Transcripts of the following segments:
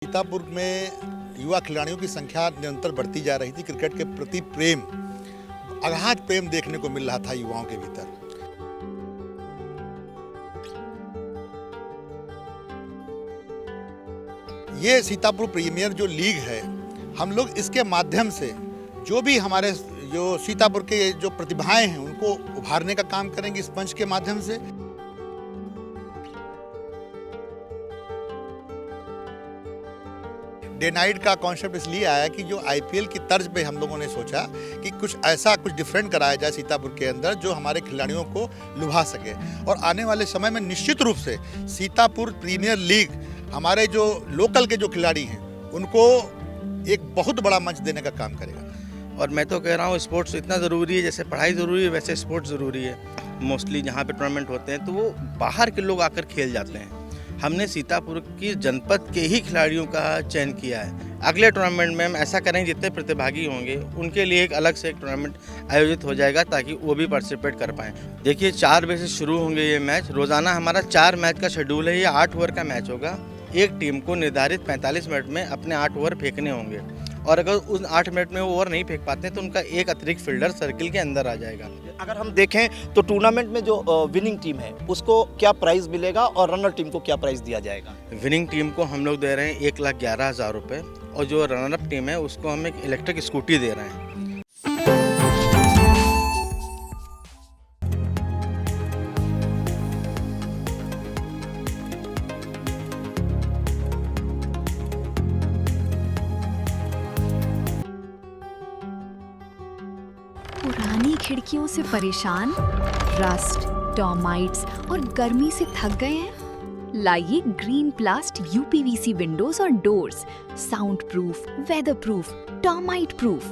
सीतापुर में युवा खिलाड़ियों की संख्या निरंतर बढ़ती जा रही थी। क्रिकेट के प्रति प्रेम, अगाध प्रेम देखने को मिल रहा था युवाओं के भीतर। ये सीतापुर प्रीमियर जो लीग है, हम लोग इसके माध्यम से जो भी हमारे जो सीतापुर के जो प्रतिभाएं हैं उनको उभारने का काम करेंगे इस मंच के माध्यम से। डे नाइट का कॉन्सेप्ट इसलिए आया कि जो आईपीएल की तर्ज पे हम लोगों ने सोचा कि कुछ डिफरेंट कराया जाए सीतापुर के अंदर जो हमारे खिलाड़ियों को लुभा सके। और आने वाले समय में निश्चित रूप से सीतापुर प्रीमियर लीग हमारे जो लोकल के जो खिलाड़ी हैं उनको एक बहुत बड़ा मंच देने का काम करेगा। और मैं तो कह रहा हूँ स्पोर्ट्स इतना ज़रूरी है, जैसे पढ़ाई ज़रूरी है वैसे स्पोर्ट्स ज़रूरी है। मोस्टली जहाँ पे टूर्नामेंट होते हैं तो वो बाहर के लोग आकर खेल जाते हैं। हमने सीतापुर की जनपद के ही खिलाड़ियों का चयन किया है। अगले टूर्नामेंट में हम ऐसा करेंगे जितने प्रतिभागी होंगे उनके लिए एक अलग से एक टूर्नामेंट आयोजित हो जाएगा ताकि वो भी पार्टिसिपेट कर पाएँ। देखिए 4 बजे से शुरू होंगे ये मैच। रोज़ाना हमारा 4 मैच का शेड्यूल है। ये 8 ओवर का मैच होगा। एक टीम को निर्धारित 45 मिनट में अपने 8 ओवर फेंकने होंगे और अगर उस 8 मिनट में वो ओवर नहीं फेंक पाते हैं तो उनका एक अतिरिक्त फील्डर सर्किल के अंदर आ जाएगा। अगर हम देखें तो टूर्नामेंट में जो विनिंग टीम है उसको क्या प्राइस मिलेगा और रनर टीम को क्या प्राइस दिया जाएगा? विनिंग टीम को हम लोग दे रहे हैं 1,11,000 रुपये और जो रनरअप टीम है उसको हम एक इलेक्ट्रिक स्कूटी दे रहे हैं। पुरानी खिड़कियों से परेशान, रस्ट, टर्माइट्स और गर्मी से थक गए हैं? लाइए ग्रीन प्लास्ट यूपीवीसी विंडोज और doors, sound proof, weather proof, termite proof.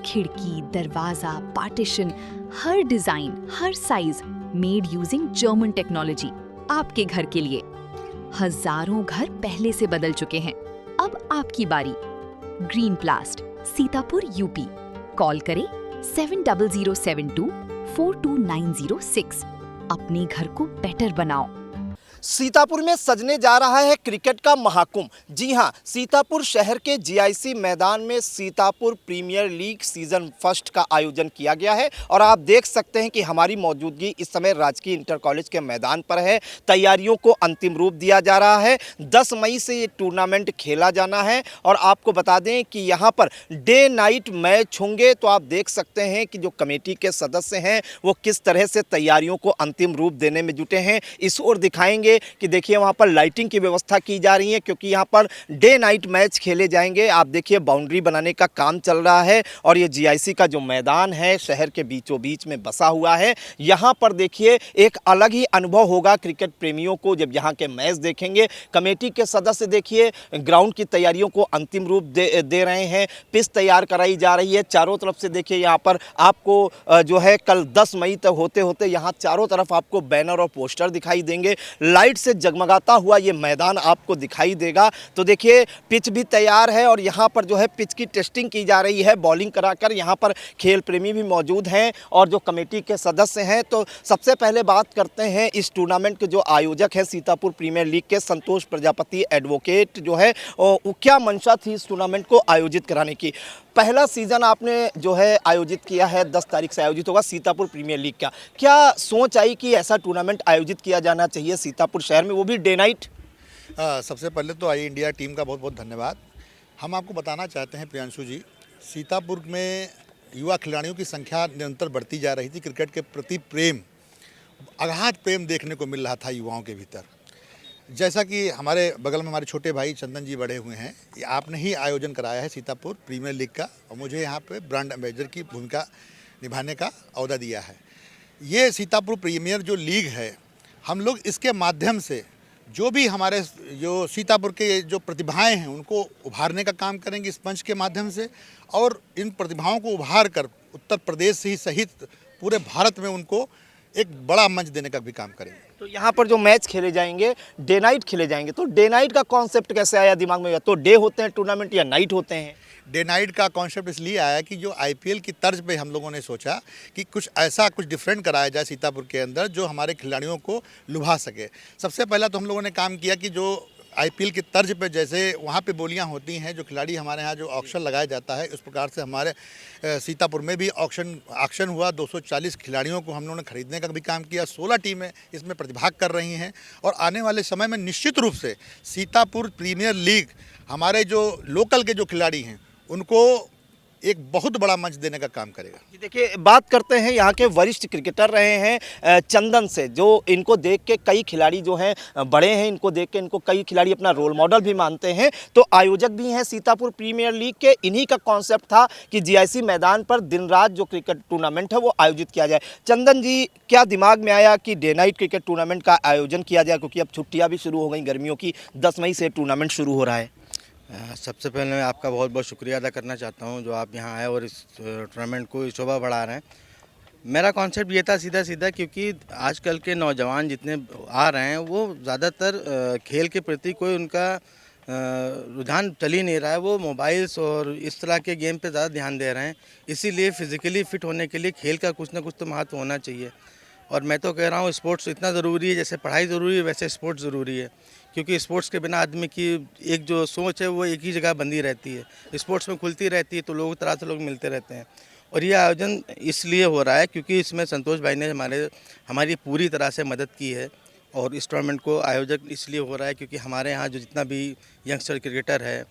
खिड़की, दरवाजा, पार्टीशन, हर डिजाइन, हर size, made using German technology, आपके घर के लिए। हजारों घर पहले से बदल चुके हैं, अब आपकी बारी। Green प्लास्ट, Sitapur UP. कॉल करें 7072 42906। अपने घर को बेटर बनाओ। सीतापुर में सजने जा रहा है क्रिकेट का महाकुंभ। जी हां, सीतापुर शहर के जीआईसी मैदान में Sitapur premier league season first का आयोजन किया गया है और आप देख सकते हैं कि हमारी मौजूदगी इस समय राजकीय इंटर कॉलेज के मैदान पर है। तैयारियों को अंतिम रूप दिया जा रहा है। 10 मई से ये टूर्नामेंट खेला जाना है और आपको बता दें कि यहाँ पर डे नाइट मैच होंगे। तो आप देख सकते हैं कि जो कमेटी के सदस्य हैं वो किस तरह से तैयारियों को अंतिम रूप देने में जुटे हैं। इस ओर दिखाएंगे कि देखिए वहां पर लाइटिंग की व्यवस्था की जा रही है क्योंकि यहां पर डे नाइट मैच खेले जाएंगे। आप देखिए बाउंड्री बनाने का काम चल रहा है और ये जीआईसी का जो मैदान है शहर के बीचों बीच में बसा हुआ है। यहां पर देखिए एक अलग ही अनुभव होगा क्रिकेट प्रेमियों को जब यहां के मैच देखेंगे। कमेटी के सदस्य देखिए ग्राउंड की तैयारियों को अंतिम रूप दे रहे हैं। पिच तैयार कराई जा रही है। चारों तरफ से देखिए यहाँ पर आपको जो है कल 10 मई तक होते होते यहाँ चारों तरफ आपको बैनर और पोस्टर दिखाई देंगे। लाइट से जगमगाता हुआ ये मैदान आपको दिखाई देगा। तो देखिए पिच भी तैयार है और यहाँ पर जो है पिच की टेस्टिंग की जा रही है। बॉलिंग कराकर यहाँ पर खेल प्रेमी भी मौजूद हैं और जो कमेटी के सदस्य हैं। तो सबसे पहले बात करते हैं इस टूर्नामेंट के जो आयोजक है सीतापुर प्रीमियर लीग के संतोष प्रजापति एडवोकेट जो है वो क्या मंशा थी इस टूर्नामेंट को आयोजित कराने की? पहला सीजन आपने जो है आयोजित किया है, 10 तारीख से आयोजित होगा सीतापुर प्रीमियर लीग का। क्या सोच आई कि ऐसा टूर्नामेंट आयोजित किया जाना चाहिए सीतापुर शहर में, वो भी डे नाइट? सबसे पहले तो आई इंडिया टीम का बहुत बहुत धन्यवाद। हम आपको बताना चाहते हैं प्रियांशु जी, सीतापुर में युवा खिलाड़ियों की संख्या निरंतर बढ़ती जा रही थी। क्रिकेट के प्रति प्रेम, अगाध प्रेम देखने को मिल रहा था युवाओं के भीतर। जैसा कि हमारे बगल में हमारे छोटे भाई चंदन जी बड़े हुए हैं, ये आपने ही आयोजन कराया है सीतापुर प्रीमियर लीग का और मुझे यहाँ पे ब्रांड एम्बेसडर की भूमिका निभाने का ओहदा दिया है। ये सीतापुर प्रीमियर जो लीग है, हम लोग इसके माध्यम से जो भी हमारे जो सीतापुर के जो प्रतिभाएं हैं उनको उभारने का काम करेंगे इस मंच के माध्यम से और इन प्रतिभाओं को उभार कर उत्तर प्रदेश ही सहित पूरे भारत में उनको एक बड़ा मंच देने का भी काम करेंगे। तो यहाँ पर जो मैच खेले जाएंगे डे नाइट खेले जाएंगे, तो डे नाइट का कॉन्सेप्ट कैसे आया दिमाग में? तो डे होते हैं टूर्नामेंट या नाइट होते हैं? डे नाइट का कॉन्सेप्ट इसलिए आया कि जो आईपीएल की तर्ज पे हम लोगों ने सोचा कि कुछ डिफरेंट कराया जाए सीतापुर के अंदर जो हमारे खिलाड़ियों को लुभा सके। सबसे पहला तो हम लोगों ने काम किया कि जो आईपीएल की तर्ज पे जैसे वहाँ पे बोलियां होती हैं, जो खिलाड़ी हमारे यहाँ जो ऑक्शन लगाया जाता है, उस प्रकार से हमारे सीतापुर में भी ऑक्शन हुआ। 240 खिलाड़ियों को हम लोगों ने खरीदने का भी काम किया। 16 टीमें इसमें प्रतिभाग कर रही हैं और आने वाले समय में निश्चित रूप से सीतापुर प्रीमियर लीग हमारे जो लोकल के जो खिलाड़ी हैं उनको एक बहुत बड़ा मंच देने का काम करेगा। जी देखिए, बात करते हैं यहाँ के वरिष्ठ क्रिकेटर रहे हैं चंदन से, जो इनको देख के कई खिलाड़ी जो हैं बड़े हैं, इनको देख के इनको कई खिलाड़ी अपना रोल मॉडल भी मानते हैं। तो आयोजक भी हैं सीतापुर प्रीमियर लीग के। इन्हीं का कॉन्सेप्ट था कि जीआईसी मैदान पर दिन रात जो क्रिकेट टूर्नामेंट है वो आयोजित किया जाए। चंदन जी, क्या दिमाग में आया कि डे नाइट क्रिकेट टूर्नामेंट का आयोजन किया जाए, क्योंकि अब छुट्टियाँ भी शुरू हो गई गर्मियों की, 10 मई से टूर्नामेंट शुरू हो रहा है? सबसे पहले मैं आपका बहुत बहुत शुक्रिया अदा करना चाहता हूं, जो आप यहां आए और इस टूर्नामेंट को शोभा बढ़ा रहे हैं। मेरा कॉन्सेप्ट ये था सीधा सीधा, क्योंकि आजकल के नौजवान जितने आ रहे हैं वो ज़्यादातर खेल के प्रति कोई उनका रुझान चल ही नहीं रहा है। वो मोबाइल्स और इस तरह के गेम पे ज़्यादा ध्यान दे रहे हैं। इसीलिए फिज़िकली फ़िट होने के लिए खेल का कुछ ना कुछ तो महत्व होना चाहिए। और मैं तो कह रहा हूँ स्पोर्ट्स इतना ज़रूरी है, जैसे पढ़ाई ज़रूरी है वैसे स्पोर्ट्स ज़रूरी है। क्योंकि स्पोर्ट्स के बिना आदमी की एक जो सोच है वो एक ही जगह बंधी रहती है। स्पोर्ट्स में खुलती रहती है तो लोग तरह से लोग मिलते रहते हैं। और ये आयोजन इसलिए हो रहा है क्योंकि इसमें संतोष भाई ने हमारी पूरी तरह से मदद की है। और इस टूर्नामेंट को आयोजक इसलिए हो रहा है क्योंकि हमारे यहाँ जो जितना भी यंगस्टर क्रिकेटर है,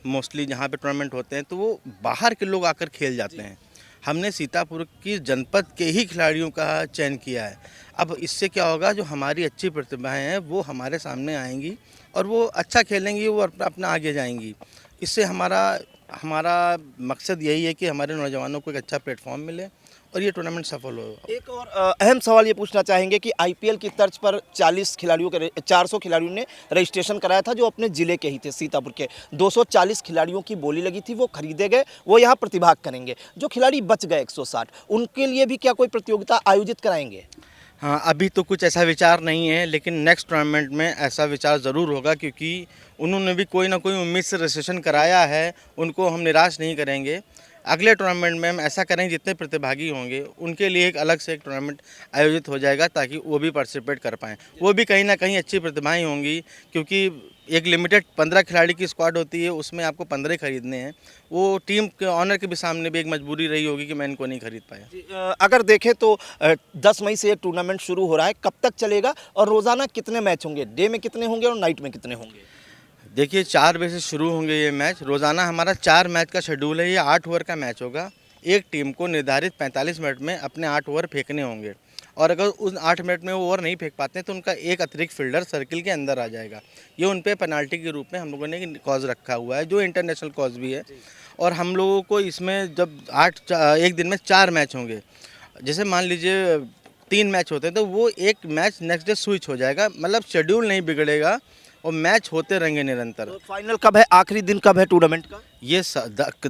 मोस्टली जहाँ पे टूर्नामेंट होते हैं तो वो बाहर के लोग आकर खेल जाते हैं। हमने सीतापुर की जनपद के ही खिलाड़ियों का चयन किया है। अब इससे क्या होगा, जो हमारी अच्छी प्रतिभाएं हैं वो हमारे सामने आएंगी और वो अच्छा खेलेंगी, वो अपना आगे जाएंगी। इससे हमारा मकसद यही है कि हमारे नौजवानों को एक अच्छा प्लेटफॉर्म मिले और ये टूर्नामेंट सफल हो। एक और अहम सवाल ये पूछना चाहेंगे कि आईपीएल की तर्ज पर 40 खिलाड़ियों के 400 खिलाड़ियों ने रजिस्ट्रेशन कराया था, जो अपने ज़िले के ही थे सीतापुर के। 240 खिलाड़ियों की बोली लगी थी, वो खरीदे गए, वो यहाँ प्रतिभाग करेंगे। जो खिलाड़ी बच गए 160, उनके लिए भी क्या कोई प्रतियोगिता आयोजित कराएंगे? हाँ, अभी तो कुछ ऐसा विचार नहीं है, लेकिन नेक्स्ट टूर्नामेंट में ऐसा विचार ज़रूर होगा, क्योंकि उन्होंने भी कोई ना कोई उम्मीद से रजिस्ट्रेशन कराया है। उनको हम निराश नहीं करेंगे। अगले टूर्नामेंट में हम ऐसा करेंगे, जितने प्रतिभागी होंगे उनके लिए एक अलग से एक टूर्नामेंट आयोजित हो जाएगा ताकि वो भी पार्टिसिपेट कर पाएँ। वो भी कहीं ना कहीं अच्छी प्रतिभाएं होंगी, क्योंकि एक लिमिटेड 15 खिलाड़ी की स्क्वाड होती है, उसमें आपको 15 खरीदने हैं। वो टीम के ऑनर के भी सामने भी एक मजबूरी रही होगी कि मैं इनको नहीं खरीद पाया। अगर देखें तो 10 मई से ये टूर्नामेंट शुरू हो रहा है, कब तक चलेगा और रोज़ाना कितने मैच होंगे? डे में कितने होंगे और नाइट में कितने होंगे? देखिए, 4 बजे से शुरू होंगे ये मैच। रोज़ाना हमारा 4 मैच का शेड्यूल है। ये 8 ओवर का मैच होगा। एक टीम को निर्धारित 45 मिनट में अपने 8 ओवर फेंकने होंगे, और अगर उस 8 मिनट में वो ओवर नहीं फेंक पाते हैं तो उनका एक अतिरिक्त फील्डर सर्किल के अंदर आ जाएगा। ये उन पे पेनाल्टी के रूप में हम लोगों ने कॉज रखा हुआ है, जो इंटरनेशनल कॉज भी है। और हम लोगों को इसमें जब एक दिन में 4 मैच होंगे, जैसे मान लीजिए 3 मैच होते हैं तो वो एक मैच नेक्स्ट डे स्विच हो जाएगा। मतलब शेड्यूल नहीं बिगड़ेगा और मैच होते रहेंगे निरंतर। तो फाइनल कब है, आखिरी दिन कब है टूर्नामेंट का? ये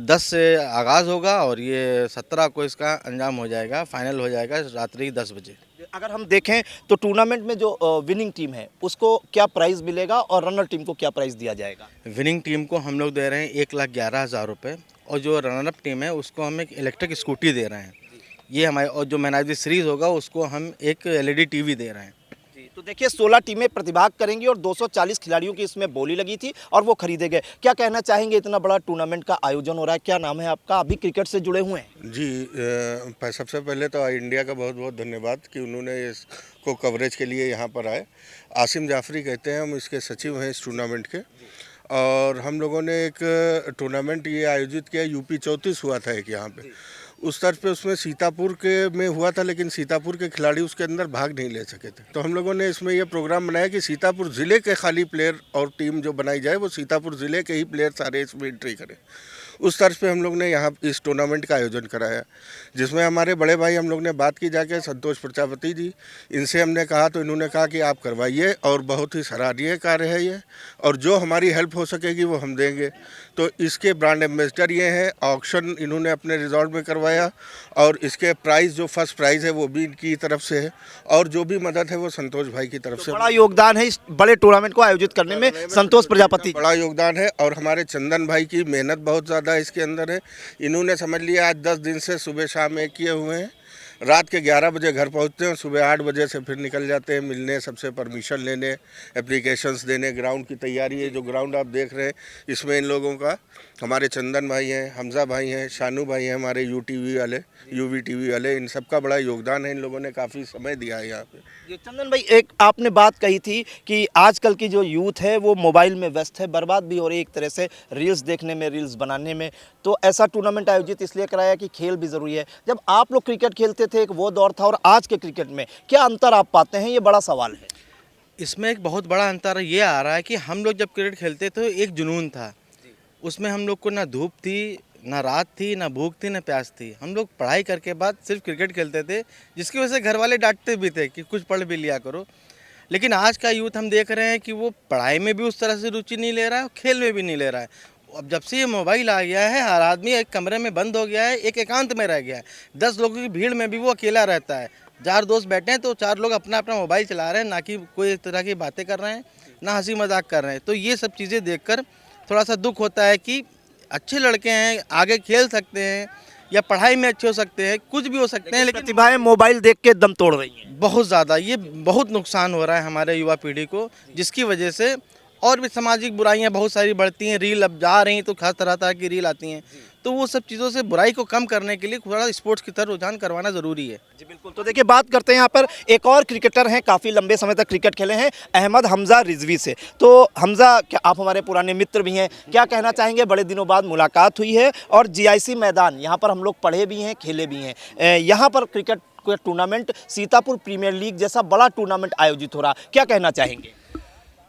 10 से आगाज़ होगा और ये 17 को इसका अंजाम हो जाएगा। फाइनल हो जाएगा रात्रि 10 बजे। अगर हम देखें तो टूर्नामेंट में जो विनिंग टीम है उसको क्या प्राइज़ मिलेगा और रनर टीम को क्या प्राइज़ दिया जाएगा? विनिंग टीम को हम लोग दे रहे हैं 1,11,000 रुपये, और जो रनरअप टीम है उसको हम एक इलेक्ट्रिक स्कूटी दे रहे हैं। ये हमारे, और जो मैन ऑफ द सीरीज़ होगा उसको हम एक LED टीवी दे रहे हैं। तो देखिए, 16 टीमें प्रतिभाग करेंगी और 240 खिलाड़ियों की इसमें बोली लगी थी और वो खरीदे गए। क्या कहना चाहेंगे, इतना बड़ा टूर्नामेंट का आयोजन हो रहा है, क्या नाम है आपका, अभी क्रिकेट से जुड़े हुए हैं? जी, सबसे पहले तो इंडिया का बहुत बहुत धन्यवाद कि उन्होंने इसको कवरेज के लिए यहाँ पर आए। आसिम जाफरी कहते हैं, हम इसके सचिव हैं इस टूर्नामेंट के। और हम लोगों ने एक टूर्नामेंट ये आयोजित किया, यूपी 34 हुआ था एक यहाँ पे, उस तरफ पे उसमें सीतापुर के में हुआ था, लेकिन सीतापुर के खिलाड़ी उसके अंदर भाग नहीं ले सके थे। तो हम लोगों ने इसमें यह प्रोग्राम बनाया कि सीतापुर ज़िले के खाली प्लेयर और टीम जो बनाई जाए वो सीतापुर ज़िले के ही प्लेयर सारे इसमें एंट्री करें। उस तरफ पे हम लोग ने यहाँ इस टूर्नामेंट का आयोजन कराया, जिसमें हमारे बड़े भाई हम लोग ने बात की जाके संतोष प्रजापति जी, इनसे हमने कहा तो इन्होंने कहा कि आप करवाइए, और बहुत ही सराहनीय कार्य है ये, और जो हमारी हेल्प हो सकेगी वो हम देंगे। तो इसके ब्रांड एम्बेसडर ये हैं। ऑक्शन इन्होंने अपने रिजॉर्ट में करवाया, और इसके प्राइज़ जो फर्स्ट प्राइज़ है वो भी इनकी तरफ से है, और जो भी मदद है वो संतोष भाई की तरफ से। बड़ा योगदान है इस बड़े टूर्नामेंट को आयोजित करने में संतोष प्रजापति, बड़ा योगदान है। और हमारे चंदन भाई की मेहनत बहुत ज़्यादा इसके अंदर है। इन्होंने समझ लिया आज 10 दिन से सुबह शाम एक किए हुए हैं, रात के 11 बजे घर पहुंचते हैं, सुबह 8 बजे से फिर निकल जाते हैं मिलने, सबसे परमिशन लेने, एप्लीकेशंस देने। ग्राउंड की तैयारी है, जो ग्राउंड आप देख रहे हैं इसमें इन लोगों का, हमारे चंदन भाई हैं, हमजा भाई हैं, शानू भाई हैं, हमारे यूवी टीवी वाले, इन सबका बड़ा योगदान है। इन लोगों ने काफ़ी समय दिया है यहाँ पे। ये चंदन भाई, एक आपने बात कही थी कि आजकल की जो यूथ है वो मोबाइल में व्यस्त है, बर्बाद भी हो रही है एक तरह से रील्स देखने में, रील्स बनाने में। तो ऐसा टूर्नामेंट आयोजित इसलिए कराया कि खेल भी ज़रूरी है। जब आप लोग क्रिकेट खेलते थे एक वो दौर था और आज के क्रिकेट में क्या अंतर आप पाते हैं, ये बड़ा सवाल है। इसमें एक बहुत बड़ा अंतर ये आ रहा है कि हम लोग जब क्रिकेट खेलते थे एक जुनून था, उसमें हम लोग को ना धूप थी, ना रात थी, ना भूख थी, ना प्यास थी। हम लोग पढ़ाई करके बाद सिर्फ क्रिकेट खेलते थे, जिसकी वजह से घर वाले डांटते भी थे कि कुछ पढ़ भी लिया करो। लेकिन आज का यूथ हम देख रहे हैं कि वो पढ़ाई में भी उस तरह से रुचि नहीं ले रहा है और खेल में भी नहीं ले रहा है। अब जब से ये मोबाइल आ गया है, हर आदमी एक कमरे में बंद हो गया है, एक एकांत में रह गया है। 10 लोगों की भीड़ में भी वो अकेला रहता है। 4 दोस्त बैठे हैं तो 4 लोग अपना अपना मोबाइल चला रहे हैं, ना कि कोई तरह की बातें कर रहे हैं, ना हंसी मजाक कर रहे हैं। तो ये सब चीज़ें देखकर थोड़ा सा दुख होता है कि अच्छे लड़के हैं, आगे खेल सकते हैं या पढ़ाई में अच्छे हो सकते हैं, कुछ भी हो सकते हैं, लेकिन प्रतिभाएं मोबाइल देख के दम तोड़ रही हैं। बहुत ज़्यादा ये बहुत नुकसान हो रहा है हमारे युवा पीढ़ी को, जिसकी वजह से और भी सामाजिक बुराइयां बहुत सारी बढ़ती हैं। रील अब जा रही हैं तो खास तरह तरह की रील आती हैं, तो वो सब चीज़ों से बुराई को कम करने के लिए थोड़ा स्पोर्ट्स की तरफ रुझान करवाना ज़रूरी है। जी बिल्कुल। तो देखिए, बात करते हैं यहाँ पर एक और क्रिकेटर हैं, काफ़ी लंबे समय तक क्रिकेट खेले हैं, अहमद हमजा रिजवी से। तो हमजा, क्या आप हमारे पुराने मित्र भी हैं, क्या कहना चाहेंगे? बड़े दिनों बाद मुलाकात हुई है और जीआईसी मैदान यहाँ पर हम लोग पढ़े भी हैं, खेले भी हैं। यहाँ पर क्रिकेट का टूर्नामेंट सीतापुर प्रीमियर लीग जैसा बड़ा टूर्नामेंट आयोजित हो रहा, क्या कहना चाहेंगे?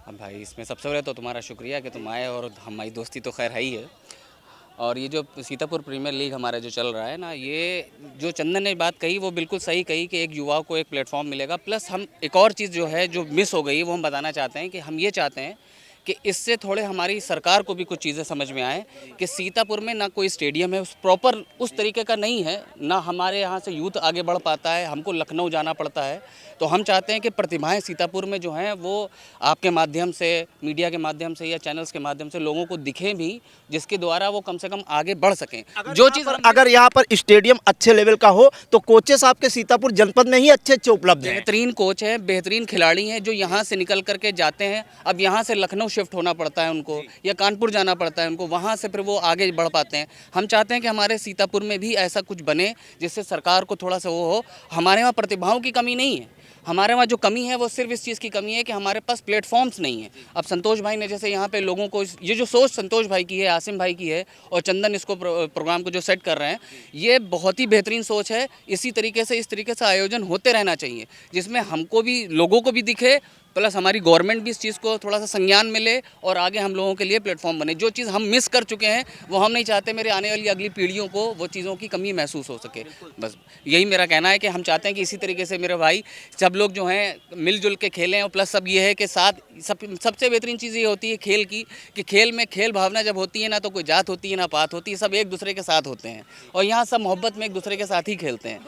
अब भाई इसमें सबसे पहले तो तुम्हारा शुक्रिया कि तुम आए, और हमारी दोस्ती तो खैर है ही है। और ये जो सीतापुर प्रीमियर लीग हमारा जो चल रहा है ना, ये जो चंदन ने बात कही वो बिल्कुल सही कही कि एक युवाओं को एक प्लेटफॉर्म मिलेगा। प्लस हम एक और चीज़ जो है जो मिस हो गई वो हम बताना चाहते हैं कि हम ये चाहते हैं कि इससे थोड़े हमारी सरकार को भी कुछ चीज़ें समझ में आए कि सीतापुर में ना कोई स्टेडियम है उस प्रॉपर उस तरीके का नहीं है, ना हमारे यहाँ से यूथ आगे बढ़ पाता है, हमको लखनऊ जाना पड़ता है। तो हम चाहते हैं कि प्रतिभाएं सीतापुर में जो हैं वो आपके माध्यम से, मीडिया के माध्यम से या चैनल्स के माध्यम से लोगों को दिखें भी, जिसके द्वारा वो कम से कम आगे बढ़ सकें। जो चीज़ अगर यहाँ पर स्टेडियम अच्छे लेवल का हो तो कोचेस आपके सीतापुर जनपद में ही अच्छे अच्छे उपलब्ध हैं। बेहतरीन कोच हैं, बेहतरीन खिलाड़ी हैं जो यहाँ से निकल करके जाते हैं। अब यहाँ से लखनऊ शिफ्ट होना पड़ता है उनको, या कानपुर जाना पड़ता है उनको, वहाँ से फिर वो आगे बढ़ पाते हैं। हम चाहते हैं कि हमारे सीतापुर में भी ऐसा कुछ बने जिससे सरकार को थोड़ा सा वो हो। हमारे वहाँ प्रतिभाओं की कमी नहीं है, हमारे वहाँ जो कमी है वो सिर्फ इस चीज़ की कमी है कि हमारे पास प्लेटफॉर्म्स नहीं है। अब संतोष भाई ने जैसे यहाँ पे लोगों को, ये जो सोच संतोष भाई की है, आसिम भाई की है, और चंदन इसको प्रोग्राम को जो सेट कर रहे हैं, ये बहुत ही बेहतरीन सोच है। इसी तरीके से, इस तरीके से आयोजन होते रहना चाहिए जिसमें हमको भी, लोगों को भी दिखे, प्लस हमारी गवर्नमेंट भी इस चीज़ को थोड़ा सा संज्ञान मिले और आगे हम लोगों के लिए प्लेटफॉर्म बने। जो चीज़ हम मिस कर चुके हैं वो हम नहीं चाहते मेरे आने वाली अगली पीढ़ियों को वो चीज़ों की कमी महसूस हो सके। बस यही मेरा कहना है कि हम चाहते हैं कि इसी तरीके से मेरे भाई सब लोग जो हैं मिलजुल के खेलें। और प्लस सब ये है कि सबसे बेहतरीन चीज़ ये होती है खेल की, कि खेल में खेल भावना जब होती है ना, तो कोई जात होती है ना पात होती है, सब एक दूसरे के साथ होते हैं और यहाँ सब मोहब्बत में एक दूसरे के साथ ही खेलते हैं।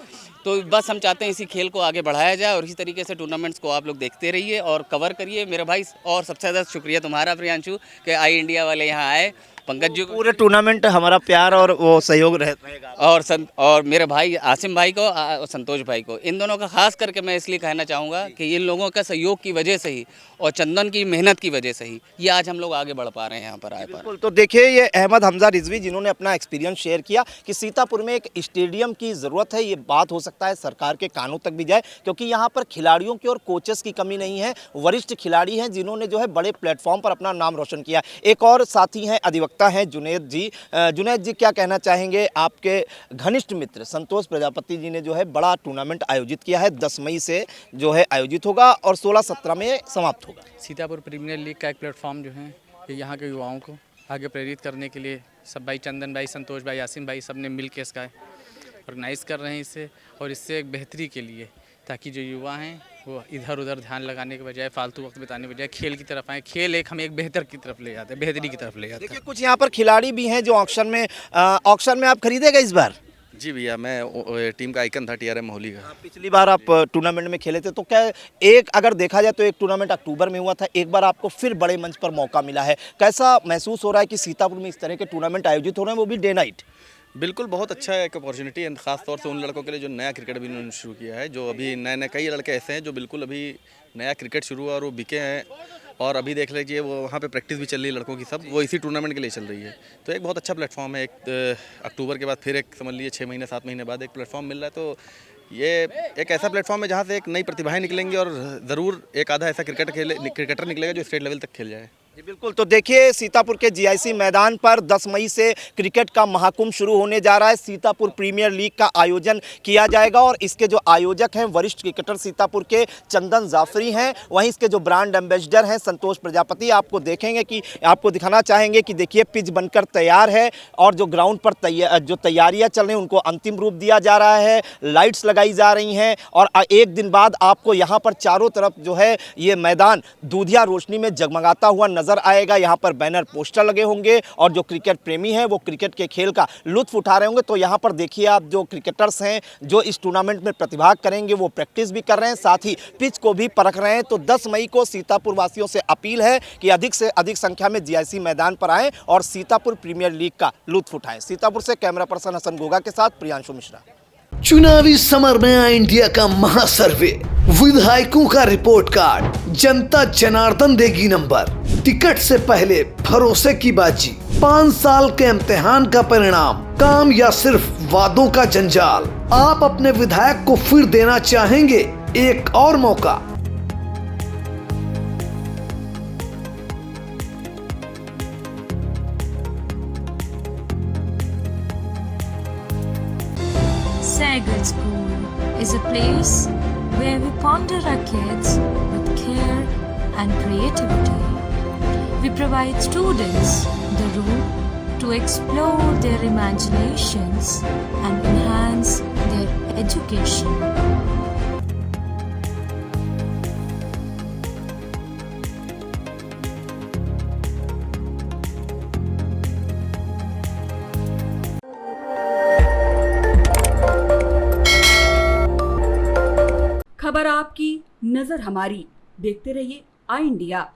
तो बस हम चाहते हैं इसी खेल को आगे बढ़ाया जाए और इसी तरीके से टूर्नामेंट्स को आप लोग देखते रहिए और कवर करिए मेरे भाई। और सबसे ज़्यादा शुक्रिया तुम्हारा प्रियांशु कि आई इंडिया वाले यहाँ आए, पंकज जी पूरे टूर्नामेंट हमारा प्यार और वो सहयोग रहेगा। और मेरे भाई आसिम भाई को और संतोष भाई को, इन दोनों का खास करके मैं इसलिए कहना चाहूँगा कि इन लोगों का सहयोग की वजह से ही और चंदन की मेहनत की वजह से ही ये आज हम लोग आगे बढ़ पा रहे हैं यहाँ पर आए पर। बिल्कुल। तो देखिए, ये अहमद हमजा रिजवी जिन्होंने अपना एक्सपीरियंस शेयर किया कि सीतापुर में एक स्टेडियम की ज़रूरत है। ये बात हो सकता है सरकार के कानों तक भी जाए, क्योंकि यहाँ पर खिलाड़ियों की और कोचेस की कमी नहीं है। वरिष्ठ खिलाड़ी हैं जिन्होंने जो है बड़े प्लेटफॉर्म पर अपना नाम रोशन किया। एक और साथी हैं, अधिवक्ता हैं जुनैद जी। जुनैद जी, क्या कहना चाहेंगे? आपके घनिष्ठ मित्र संतोष प्रजापति जी ने जो है बड़ा टूर्नामेंट आयोजित किया है, 10 मई से जो है आयोजित होगा और 16-17 में समाप्त होगा। सीतापुर प्रीमियर लीग का एक प्लेटफॉर्म जो है ये यहाँ के युवाओं को आगे प्रेरित करने के लिए सब भाई, चंदन भाई, संतोष भाई, आसिम भाई, सब ने मिल के इसका ऑर्गेनाइज कर रहे हैं इसे, और इससे एक बेहतरी के लिए, ताकि जो युवा हैं वो इधर उधर ध्यान लगाने के बजाय, फालतू वक्त बिताने के बजाय खेल की तरफ आए। खेल एक हमें एक बेहतर की तरफ ले जाते हैं, बेहतरी की तरफ ले जाते हैं। देखिए, कुछ यहाँ पर खिलाड़ी भी हैं जो ऑक्शन में आप खरीदेगा इस बार? जी भैया, मैं टीम का आइकन था TRM मोहाली का। पिछली बार आप टूर्नामेंट में खेले थे, तो क्या एक अगर देखा जाए तो एक टूर्नामेंट अक्टूबर में हुआ था, एक बार आपको फिर बड़े मंच पर मौका मिला है, कैसा महसूस हो रहा है कि सीतापुर में इस तरह के टूर्नामेंट आयोजित हो रहे हैं, वो भी डे नाइट? बिल्कुल बहुत अच्छा एक अपॉर्चुनिटी है, ख़ास तौर से उन लड़कों के लिए जो नया क्रिकेट भी उन्होंने शुरू किया है, जो अभी नए नए कई लड़के ऐसे हैं जो बिल्कुल अभी नया क्रिकेट शुरू हुआ और वो बिके हैं, और अभी देख लीजिए वो वहाँ पे प्रैक्टिस भी चल रही है लड़कों की, सब वो इसी टूर्नामेंट के लिए चल रही है। तो एक बहुत अच्छा प्लेटफॉर्म है। एक अक्टूबर के बाद फिर एक समझ लीजिए 6 महीने 7 महीने बाद एक प्लेटफॉर्म मिल रहा है, तो ये एक ऐसा प्लेटफॉर्म है जहाँ से एक नई प्रतिभाएं निकलेंगी और ज़रूर एक आधा ऐसा क्रिकेटर निकलेगा जो स्टेट लेवल तक खेल जाए। जी बिल्कुल। तो देखिए सीतापुर के जीआईसी मैदान पर 10 मई से क्रिकेट का महाकुंभ शुरू होने जा रहा है। सीतापुर प्रीमियर लीग का आयोजन किया जाएगा और इसके जो आयोजक हैं वरिष्ठ क्रिकेटर सीतापुर के चंदन जाफरी हैं, वहीं इसके जो ब्रांड एम्बेसडर हैं संतोष प्रजापति। आपको देखेंगे कि आपको दिखाना चाहेंगे कि देखिए पिच बनकर तैयार है और जो ग्राउंड पर जो तैयारियाँ चल रही हैं उनको अंतिम रूप दिया जा रहा है, लाइट्स लगाई जा रही हैं और एक दिन बाद आपको यहाँ पर चारों तरफ जो है ये मैदान दूधिया रोशनी में जगमगाता हुआ नजर आएगा। यहाँ पर बैनर पोस्टर लगे होंगे और जो क्रिकेट प्रेमी हैं वो क्रिकेट के खेल का लुत्फ उठा रहे होंगे। तो यहाँ पर देखिए आप जो क्रिकेटर्स हैं जो इस टूर्नामेंट में प्रतिभाग करेंगे वो प्रैक्टिस भी कर रहे हैं, साथ ही पिच को भी परख रहे हैं। तो 10 मई को सीतापुर वासियों से अपील है कि अधिक से अधिक संख्या में जीआईसी मैदान पर आएँ और सीतापुर प्रीमियर लीग का लुत्फ उठाएं। सीतापुर से कैमरा पर्सन हसन गोगा के साथ प्रियांशु मिश्रा। चुनावी समर में आया इंडिया का महासर्वे, विधायकों का रिपोर्ट कार्ड, जनता जनार्दन देगी नंबर, टिकट से पहले भरोसे की बाजी, 5 साल के इम्तिहान का परिणाम, काम या सिर्फ वादों का जंजाल। आप अपने विधायक को फिर देना चाहेंगे एक और मौका? Sagat School is a place where we ponder our kids with care and creativity. We provide students the room to explore their imaginations and enhance their education. खबर आपकी, नजर हमारी। देखते रहिए आई इंडिया।